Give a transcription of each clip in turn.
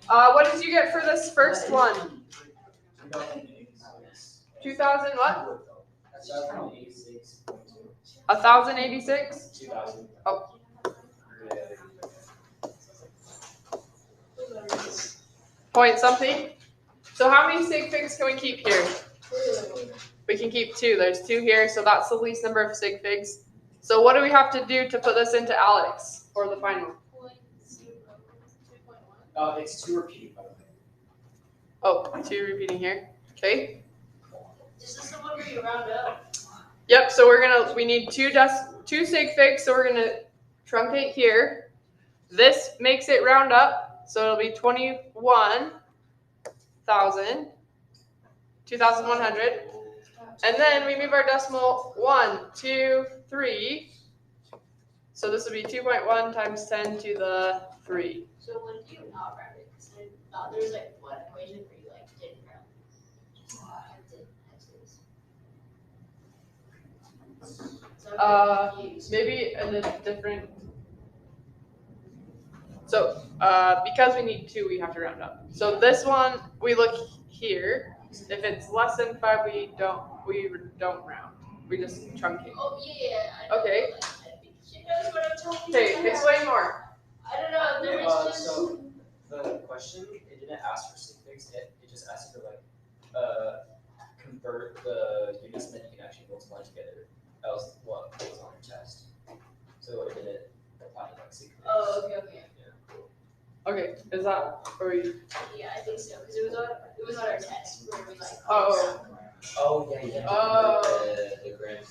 What did you get for this first one? 2000 what? 1086. 2000. Oh. Point something. So how many sig figs can we keep here? We can keep 2. There's 2 here, so that's the least number of sig figs. So what do we have to do to put this into Alex for the final? It's 2 repeating, by the way. Oh, 2 repeating here. Okay. Is this the one where you round up? Yep. So we need 2 sig figs. So we're gonna truncate here. This makes it round up, so it'll be 21,000, 2,100, and then we move our decimal 1, 2, 3. So this would be 2.1 times 10 to the 3. So when do you not round it? Because I thought there was like one equation where you like didn't round. Maybe in a different. So because we need 2, we have to round up. So this one we look here. If it's less than 5, we don't round. We just truncate. Oh yeah. I know. Okay. I think she knows what I'm talking Okay, about. explain more. I don't know. There was just. So the question, it didn't ask for sig figs. It just asked you to like convert the units and then you can actually multiply together. That was what was on your test. So it didn't apply to like sig figs. Oh, okay. Okay, is that where we? Yeah, I think so because it was on our test where we like. Oh yeah. Oh. The grand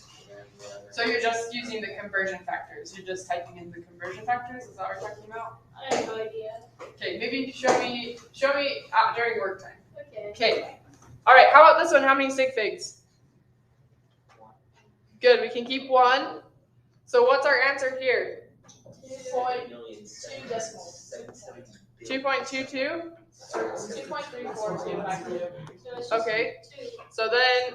whatever. So you're just using the conversion factors. You're just typing in the conversion factors. Is that what we're talking about? I have no idea. Okay, maybe show me during work time. Okay. Okay. All right. How about this one? How many sig figs? Good. We can keep 1. So what's our answer here? 2.2 decimals. 2.22. 2.34. Okay. So then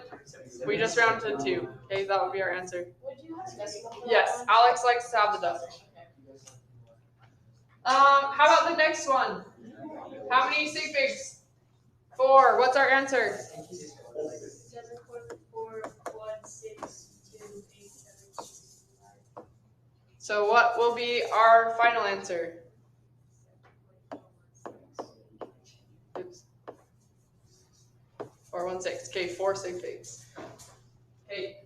we just round to 2. Okay, that would be our answer. Would you have a decimal for that Yes, one? Alex likes to have the decimal. How about the next one? How many sig figs? 4. What's our answer? 7.4, 1, 6, 2, 8, 7, 5. So what will be our final answer? Oops. 416. Okay, 4 sig figs. Okay.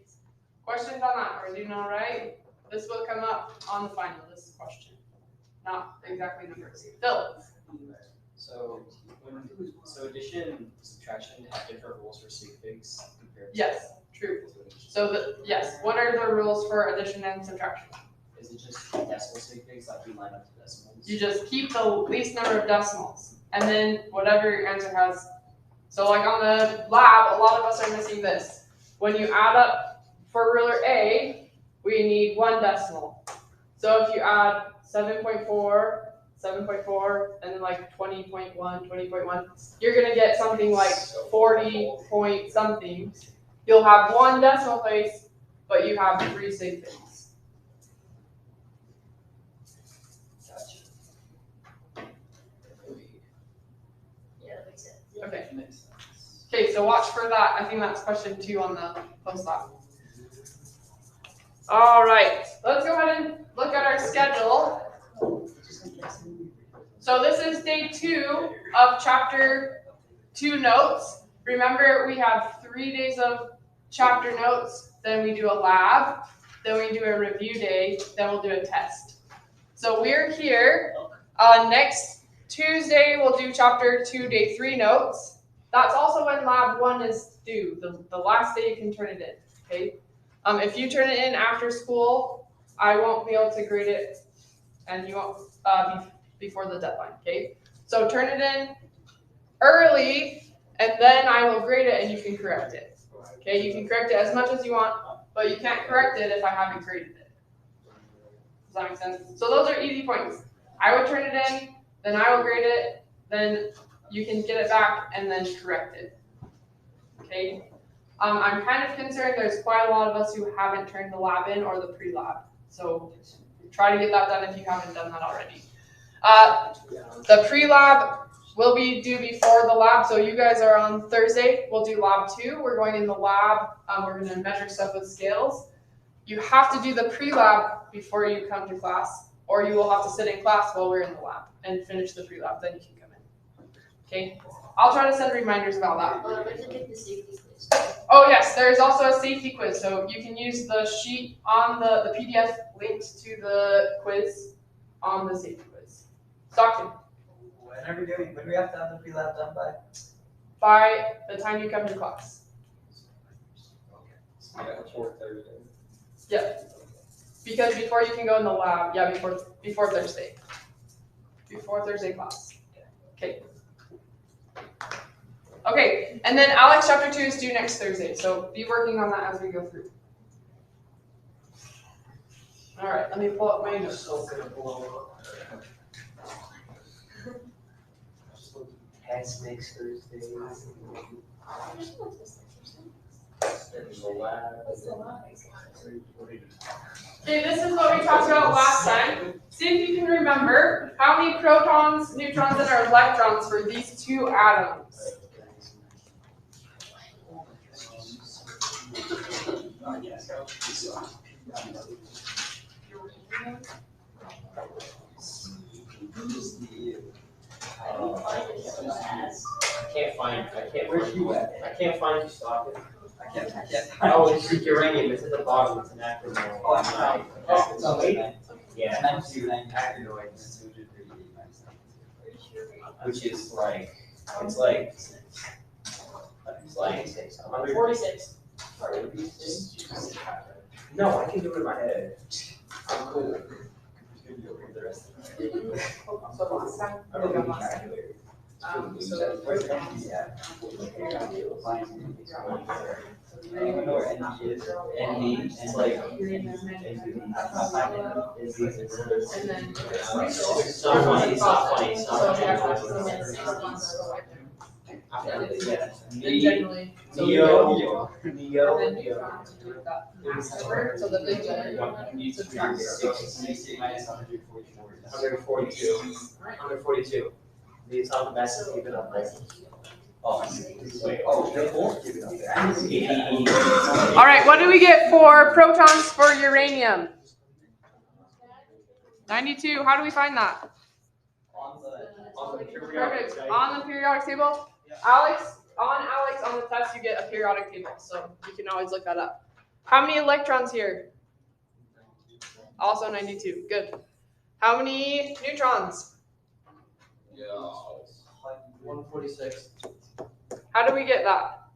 Questions on that? Are you doing all right? This will come up on the final. This question, not exactly numbers. Phil. So addition and subtraction have different rules for sig figs compared to. Yes, true. So yes. What are the rules for addition and subtraction? Is it just decimal sig figs like we line up the decimals? You just keep the least number of decimals, and then whatever your answer has. So like on the lab, a lot of us are missing this. When you add up for ruler A, we need 1 decimal. So if you add 7.4, 7.4, and then like 20.1, 20.1, you're gonna get something like 40 point something. You'll have 1 decimal place, but you have 3 sig figs. Gotcha. Yeah, that makes sense. Okay. Okay, so watch for that. I think that's question 2 on the post lab. All right, let's go ahead and look at our schedule. So this is day 2 of chapter 2 notes. Remember, we have 3 days of chapter notes, then we do a lab, then we do a review day, then we'll do a test. So we're here. Next Tuesday, we'll do chapter 2, day 3 notes. That's also when lab 1 is due, the last day you can turn it in, okay? If you turn it in after school, I won't be able to grade it, and you won't be before the deadline, okay? So turn it in early, and then I will grade it, and you can correct it, okay? You can correct it as much as you want, but you can't correct it if I haven't graded it. Does that make sense? So those are easy points. I would turn it in, then I will grade it, then you can get it back and then correct it, okay? I'm kind of concerned there's quite a lot of us who haven't turned the lab in or the pre-lab. So try to get that done if you haven't done that already. The pre-lab will be due before the lab, so you guys are on Thursday. We'll do lab 2. We're going in the lab. We're going to measure stuff with scales. You have to do the pre-lab before you come to class, or you will have to sit in class while we're in the lab and finish the pre-lab. Then you can come in. Okay? I'll try to send reminders about that. But when to take the safety quiz? Oh yes, there's also a safety quiz, so you can use the sheet on the PDF linked to the quiz on the safety quiz. Stockton, When do we have to have the pre-lab done by? by the time you come to class. Yeah, 4:30. Because before you can go in the lab, before Thursday. Before Thursday class. Okay. Okay, and then Alex chapter 2 is due next Thursday, so be working on that as we go through. All right, let me pull up my notes. Test next Thursday. Okay, this is what we talked about last time. See if you can remember how many protons, neutrons, and electrons for these two atoms. Where's you at? I can't find you, Stockton. I can't. Oh, it's uranium. It's at the bottom. It's an acronym. Oh, I'm sorry. Oh, wait. Yeah. 92, Which is like, it's like 46. No, I can do it in my head. I'm cool. So last time, we got last time. It's like, And then. it's not funny, it's not funny, it's not Then generally. Neo. And then neutrons do that mass number, so the big generally subtract 142. 142. The atomic mass is given up, right? they're both giving up there. All right, what do we get for protons for uranium? 92. How do we find that? On the Perfect. On the periodic table. Alex, on the test, you get a periodic table, so you can always look that up. How many electrons here? Also 92. Good. How many neutrons? 146. How do we get that?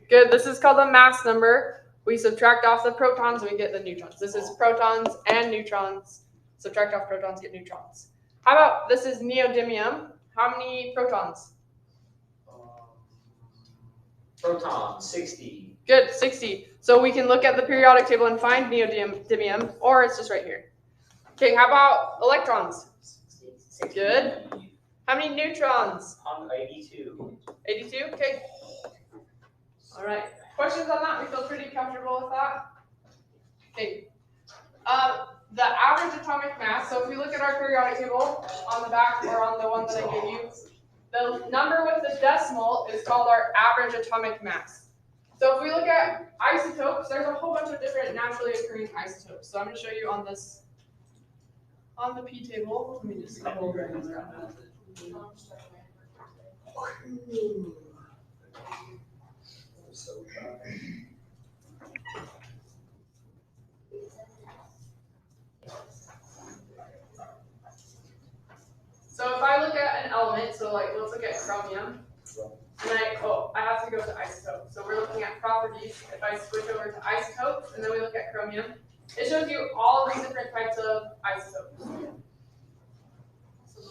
Good. This is called the mass number. We subtract off the protons and we get the neutrons. This is protons and neutrons. Subtract off protons, get neutrons. How about this is neodymium? How many protons? Proton, 60. Good, 60. So we can look at the periodic table and find neodymium, or it's just right here. Okay, how about electrons? Good. How many neutrons? 82. 82, okay. All right. Questions on that? We feel pretty comfortable with that? Okay. The average atomic mass, so if we look at our periodic table on the back or on the one that I gave you, the number with the decimal is called our average atomic mass. So if we look at isotopes, there's a whole bunch of different naturally occurring isotopes. So I'm going to show you on this, on the P table. Let me just go over and grab that. So if I look at an element, so like let's look at chromium, and I have to go to isotopes. So we're looking at properties. If I switch over to isotopes, and then we look at chromium, it shows you all of these different types of isotopes.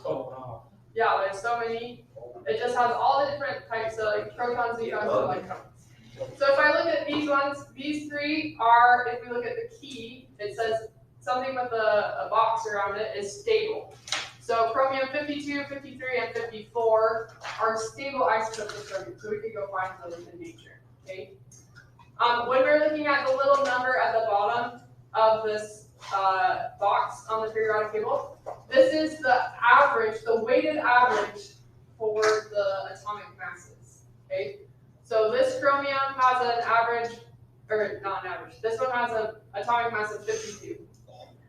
Oh, wow. Yeah, there's so many. It just has all the different types of like protons, neutrons, and electrons. So if I look at these ones, these three are, if we look at the key, it says something with a box around it is stable. So chromium 52, 53, and 54 are stable isotopes of chromium, so we could go find those in nature. Okay. When we're looking at the little number at the bottom of this box on the periodic table. This is the average, the weighted average for the atomic masses. Okay, so this chromium has an average, or not an average. This one has an atomic mass of 52. It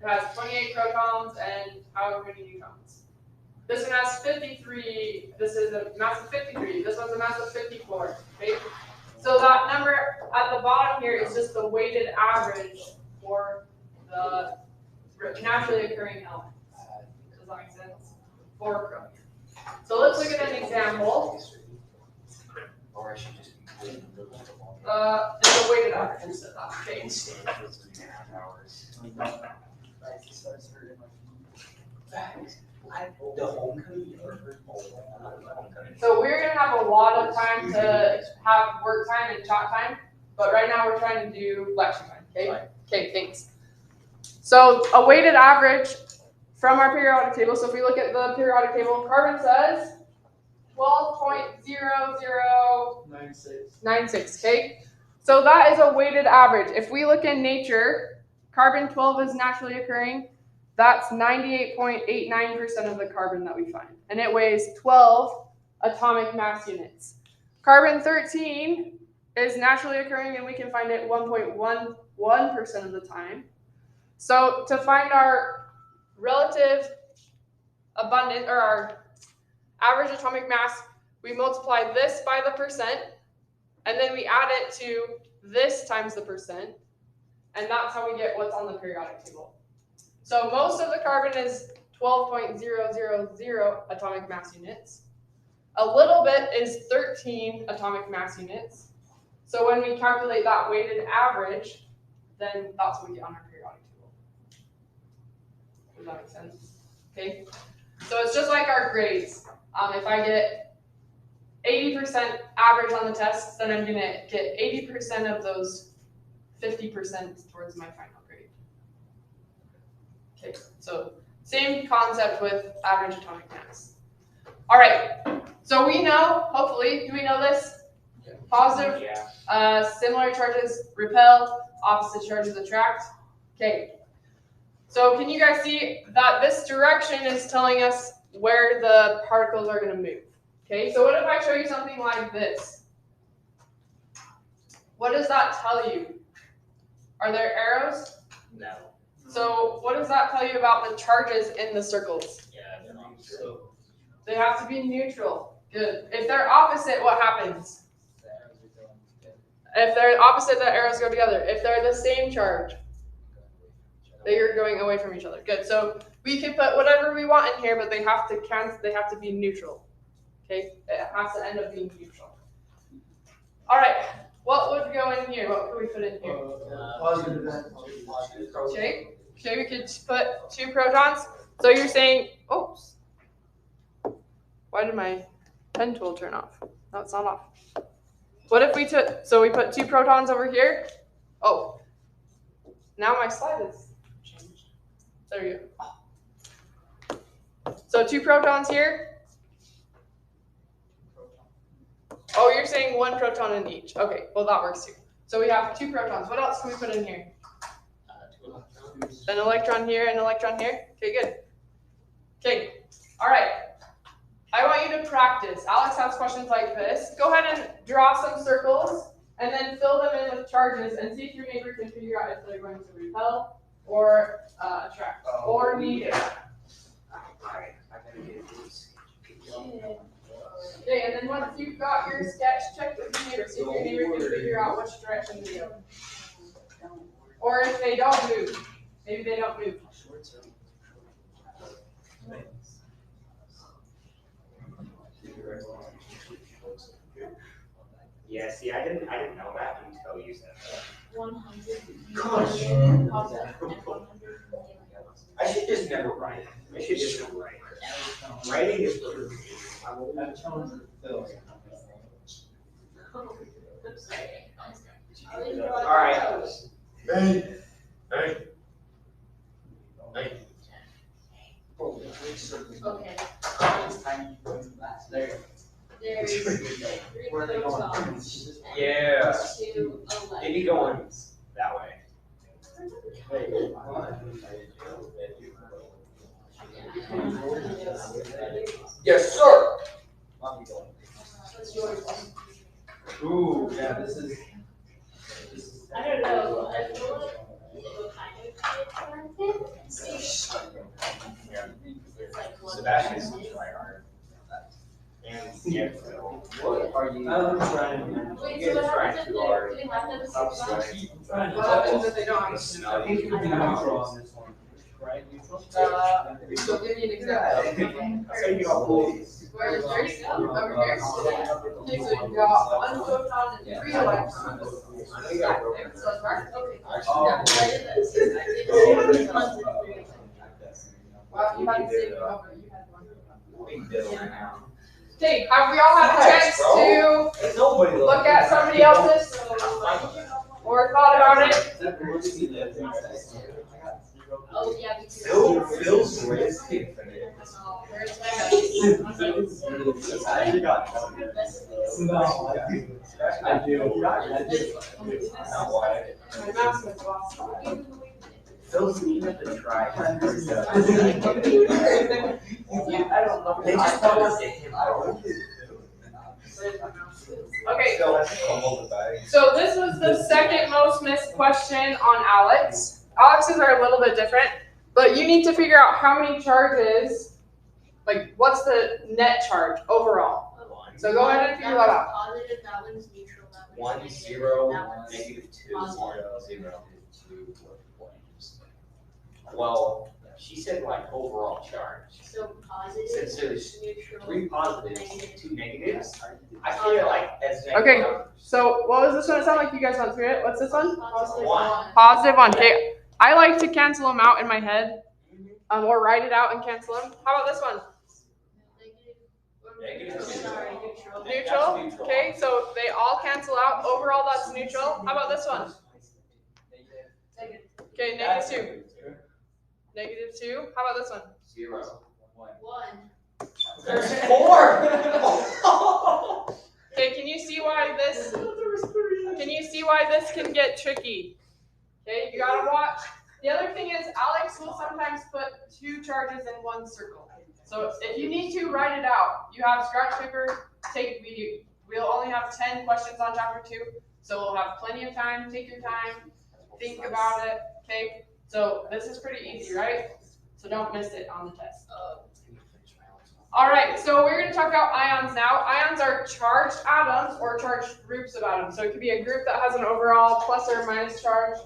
has 28 protons and however many neutrons. This one has 53. This is a mass of 53. This one's a mass of 54. Okay, so that number at the bottom here is just the weighted average for the naturally occurring elements. Does that make sense? For chromium. So let's look at an example. Or I should just be It's a weighted average instead of that. Okay. The homecoming or homecoming? So we're gonna have a lot of time to have work time and chat time, but right now we're trying to do lecture time. Okay. Okay. Thanks. So a weighted average from our periodic table. So if we look at the periodic table, carbon says 12.0096. Okay. So that is a weighted average. If we look in nature, carbon 12 is naturally occurring. That's 98.89% of the carbon that we find. And it weighs 12 atomic mass units. Carbon 13 is naturally occurring and we can find it 1.11% of the time. So to find our relative abundance, or our average atomic mass, we multiply this by the percent, and then we add it to this times the percent, and that's how we get what's on the periodic table. So most of the carbon is 12.000 atomic mass units. A little bit is 13 atomic mass units. So when we calculate that weighted average, then that's what we get on our periodic table. Does that make sense? Okay. So it's just like our grades. If I get 80% average on the test, then I'm gonna get 80% of those 50% towards my final grade. Okay, so same concept with average atomic mass. All right, so we know, hopefully, do we know this? Yeah. Positive, similar charges repel, opposite charges attract. Okay, so can you guys see that this direction is telling us where the particles are going to move? Okay, so what if I show you something like this? What does that tell you? Are there arrows? No. So what does that tell you about the charges in the circles? Yeah, they're not true. They have to be neutral. Good. If they're opposite, what happens? If they're opposite, the arrows go together. If they're the same charge, they are going away from each other. Good. So we can put whatever we want in here, but they have to cancel. They have to be neutral. Okay. It has to end up being neutral. All right. What would go in here? What could we put in here? Positive. Okay. Okay. We could put 2 protons. So you're saying, oops. Why did my pen tool turn off? No, it's not off. What if we took, so we put 2 protons over here. Oh, now my slide is changed. There you go. So 2 protons here. Oh, you're saying 1 proton in each. Okay, well that works too. So we have 2 protons. What else can we put in here? 2 electrons. An electron here, an electron here. Okay, good. Okay, all right. I want you to practice. Alex has questions like this. Go ahead and draw some circles and then fill them in with charges and see if your neighbor can figure out if they're going to repel or attract or neither. Alright, I gotta get these. Okay, and then once you've got your sketch, check with your neighbor. See if your neighbor can figure out which direction to go. Or if they don't move. Maybe they don't move. Yeah, see, I didn't know that until you said that. 100. Gosh. And 100. I should just never write. I should just never write. Writing is for me. Alright. Hey. Hey. Hey. Okay. There. There's 3 protons. Yeah. 2 Maybe going that way. Yes, sir. What's yours? Ooh, yeah, this is. I don't know. I feel like it would kind of be It's like one. Sebastian's try hard. And yeah, what are you? I'm trying. Wait, You so guys what are happens trying if too they're hard. getting left at the Stop same time? sweating. What happens if they don't have a Smell. I think you would be neutral on this one. Right, neutral? So give me an example. That's how you get all bullies. Where's yours? Over here. Okay, so you got 1 photon and 3 electrons. I know you got broken. Okay, so it's right. Okay. Yeah, I did that too. I did it. Tons of three. Wow, you had the same number. You had 1. Big deal right now. Okay, have we all had a chance to Ain't nobody look at somebody else's or thought about it? Oh, yeah, me too. Phil's greatest kid. Where's my message? I got No, I do. why. My mouse was lost. Phil's even have to try. I don't know. They just want to get him out. Okay, Phil has to fumble the bag. so this was the second most missed question on Alex. Alex's are a little bit different, but you need to figure out how many charges, like what's the net charge overall. So go ahead and figure that out. Positive, that one's neutral, that one's 1, negative, 0, that one's -2, 0, positive. 0, 2 points. Well, she said like overall charge. So positive, Since there's neutral, 3 positives, negative. 2 negatives, I feel it like as negative Okay. numbers. So what was this one? It sounded like you guys went through it. What's this one? Positive One. Positive one. Okay. I like to cancel them out in my head, or write it out and cancel them. How about this one? Negative. Sorry, neutral. Neutral. That's neutral. Okay, so they all cancel out. Overall, that's neutral. How about this one? Okay, -2. -2. How about this one? 0. 1. There's 4. Okay, can you see why this? Can you see why this can get tricky? Okay, you gotta watch. The other thing is, Alex will sometimes put 2 charges in 1 circle. So if you need to, write it out. You have scratch paper. We'll only have 10 questions on chapter 2, so we'll have plenty of time. Take your time, think about it. Okay, so this is pretty easy, right? So don't miss it on the test. All right, so we're going to talk about ions now. Ions are charged atoms or charged groups of atoms. So it could be a group that has an overall plus or minus charge.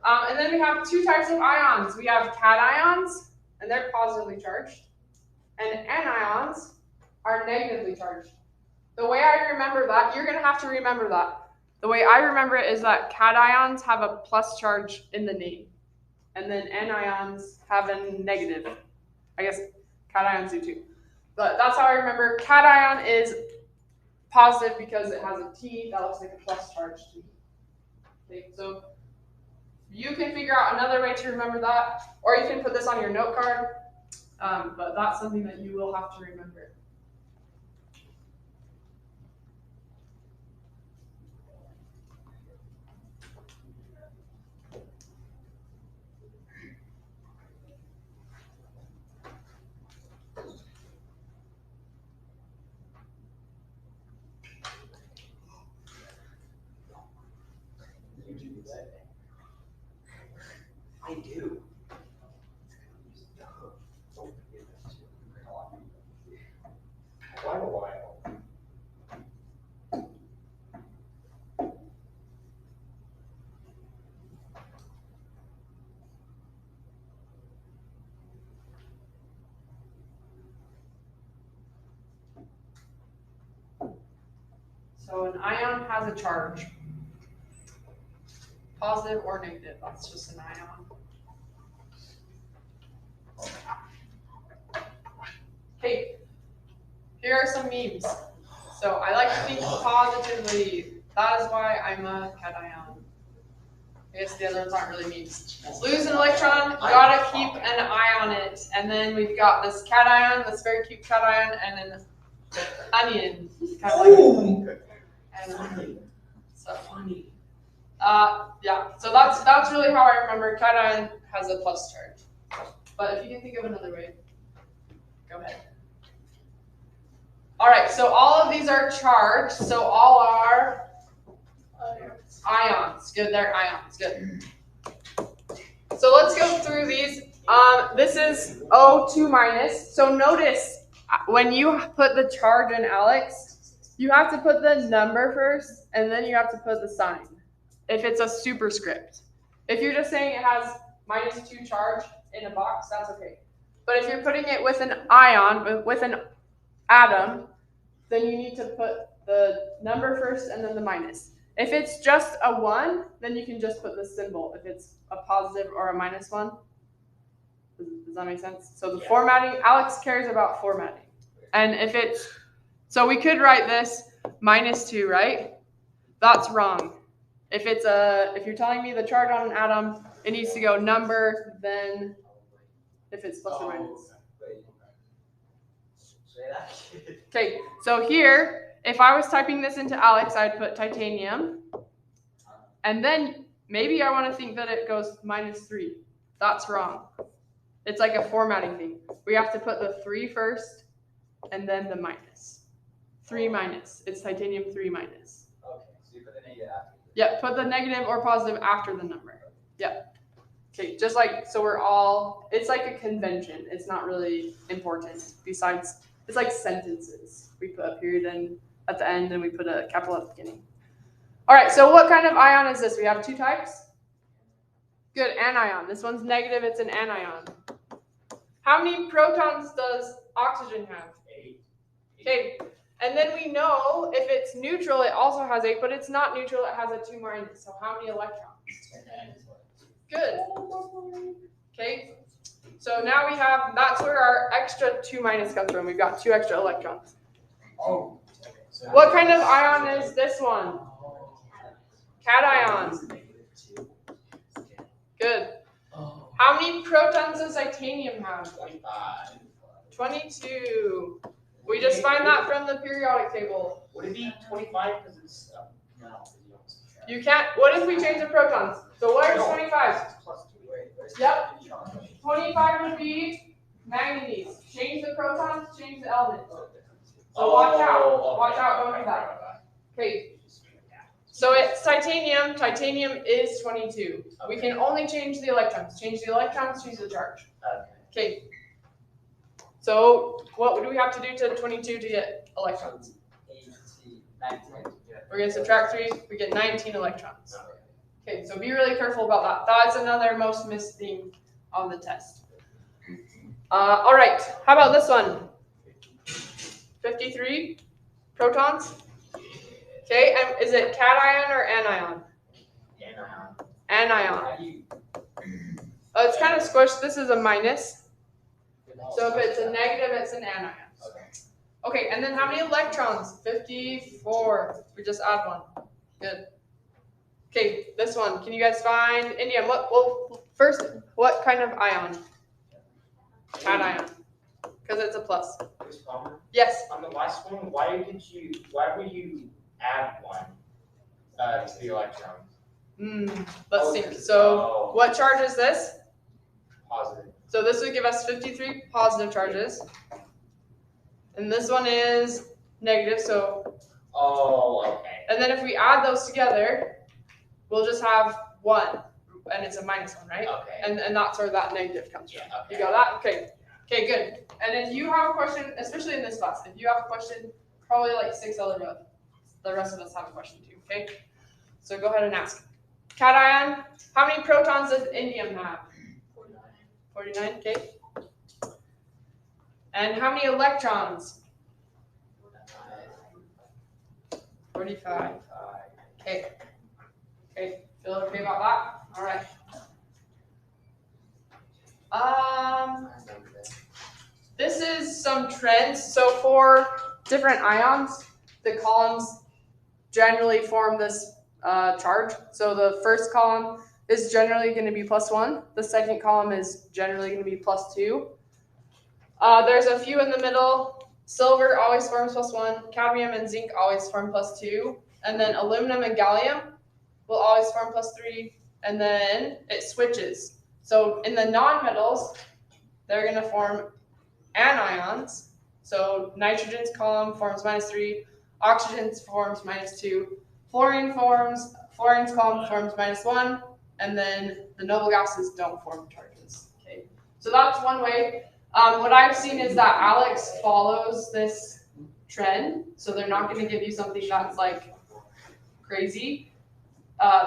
And then we have 2 types of ions. We have cations, and they're positively charged. And anions are negatively charged. The way I remember that, you're going to have to remember that. The way I remember it is that cations have a plus charge in the name. And then anions have a negative. I guess cations do too. But that's how I remember. Cation is positive because it has a T that looks like a plus charge T. Okay, so you can figure out another way to remember that, or you can put this on your note card, but that's something that you will have to remember. I do. Quite a while. So an ion has a charge, positive or negative. That's just an ion. Okay, here are some memes. So I like to think positively. That is why I'm a cation. I guess the other ones aren't really memes. Lose an electron, you gotta keep an eye on it. And then we've got this cation, this very cute cation, and then this onion. Kind of like and so Yeah, so that's really how I remember cation has a plus charge. But if you can think of another way, go ahead. All right, so all of these are charged, so all are ions. Good, they're ions. Good. So let's go through these. This is O2 minus. So notice when you put the charge in Alex, you have to put the number first, and then you have to put the sign. If it's a superscript. If you're just saying it has -2 charge in a box, that's okay. But if you're putting it with an ion, with an atom, then you need to put the number first and then the minus. If it's just a 1, then you can just put the symbol if it's a positive or a -1. Does that make sense? So the formatting, Alex cares about formatting. And if it's, so we could write this -2, right? That's wrong. If you're telling me the charge on an atom, it needs to go number, then if it's plus or minus. Okay, so here, if I was typing this into Alex, I'd put titanium. And then maybe I want to think that it goes -3. That's wrong. It's like a formatting thing. We have to put the 3 first and then the minus. 3 minus. It's titanium 3 minus. Okay, so you put the negative after. Yep, put the negative or positive after the number. Yep. Okay, just like, so we're all, it's like a convention. It's not really important. Besides, it's like sentences. We put a period in at the end and we put a capital at the beginning. All right, so what kind of ion is this? We have 2 types. Good, anion. This one's negative, it's an anion. How many protons does oxygen have? 8. Okay, and then we know if it's neutral, it also has 8, but it's not neutral, it has a 2 minus. So how many electrons? Good. Okay, so now we have, that's where our extra 2 minus comes from. We've got 2 extra electrons. Oh. What kind of ion is this one? Cation. Good. How many protons does titanium have? 25. 22. We just find that from the periodic table. Would it be 25 because it's no? You can't, what if we change the protons? So what is 25? Plus 2. Wait, Yep. 25 would be manganese. Change the protons, change the element. So watch out. Watch out, don't do that. Okay. So it's titanium. Titanium is 22. We can only change the electrons. Change the electrons, change the charge. Okay. So what do we have to do to 22 to get electrons? 19. We're going to subtract 3. We get 19 electrons. Okay, so be really careful about that. That's another most missed thing on the test. All right, how about this one? 53 protons. Okay, and is it cation or anion? Anion. It's kind of squished. This is a minus. So if it's a negative, it's an anion. Okay, and then how many electrons? 54. We just add 1. Good. Okay, this one. Can you guys find indium? First, what kind of ion? Cation. Because it's a plus. Yes. On the last one, why would you add 1 to the electron? Let's think. So what charge is this? Positive. So this would give us 53 positive charges. And this one is negative, so. Oh, okay. And then if we add those together, we'll just have 1. And it's a -1, right? Okay. And that's where that negative comes from. Yeah, okay. You got that? Okay. Okay, good. And if you have a question, especially in this class, if you have a question, probably like 6 other of the rest of us have a question too, okay? So go ahead and ask. Cation, how many protons does indium have? 49, okay. And how many electrons? 45. Okay. Okay, feel okay about that? All right. This is some trends. So for different ions, the columns generally form this charge. So the first column is generally going to be +1. The second column is generally going to be +2. There's a few in the middle. Silver always forms +1. Cadmium and zinc always form +2. And then aluminum and gallium will always form +3, and then it switches. So in the nonmetals, they're going to form anions. So nitrogen's column forms -3, oxygen's forms -2, fluorine's column forms -1, and then the noble gases don't form charges. Okay, so that's one way. What I've seen is that Alex follows this trend, so they're not going to give you something that's like crazy.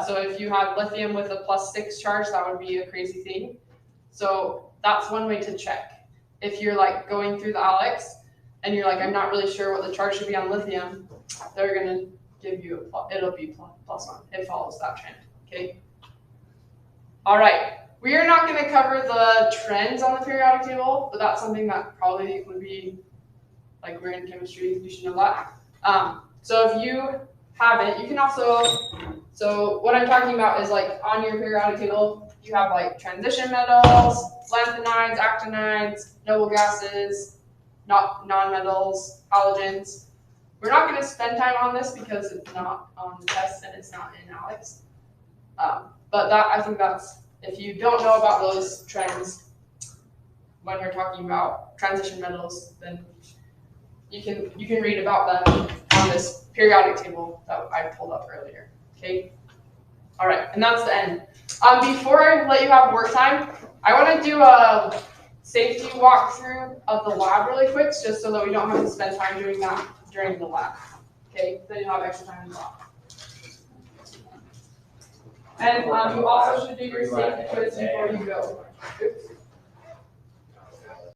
So if you have lithium with a +6 charge, that would be a crazy thing. So that's one way to check. If you're like going through the Alex and you're like, I'm not really sure what the charge should be on lithium, they're going to give you it'll be +1. It follows that trend. Okay. All right. We are not going to cover the trends on the periodic table, but that's something that probably would be, like, we're in chemistry, you should know that. So if you haven't, you can also, so what I'm talking about is like on your periodic table, you have like transition metals, lanthanides, actinides, noble gases, nonmetals, halogens. We're not going to spend time on this because it's not on the test and it's not in Alex. But that, I think that's, if you don't know about those trends when we're talking about transition metals, then you can read about them on this periodic table that I pulled up earlier. Okay. All right, and that's the end. Before I let you have work time, I want to do a safety walkthrough of the lab really quick, just so that we don't have to spend time doing that during the lab. Okay, then you'll have extra time in the lab. And you also should do your safety quiz before you go. Oops.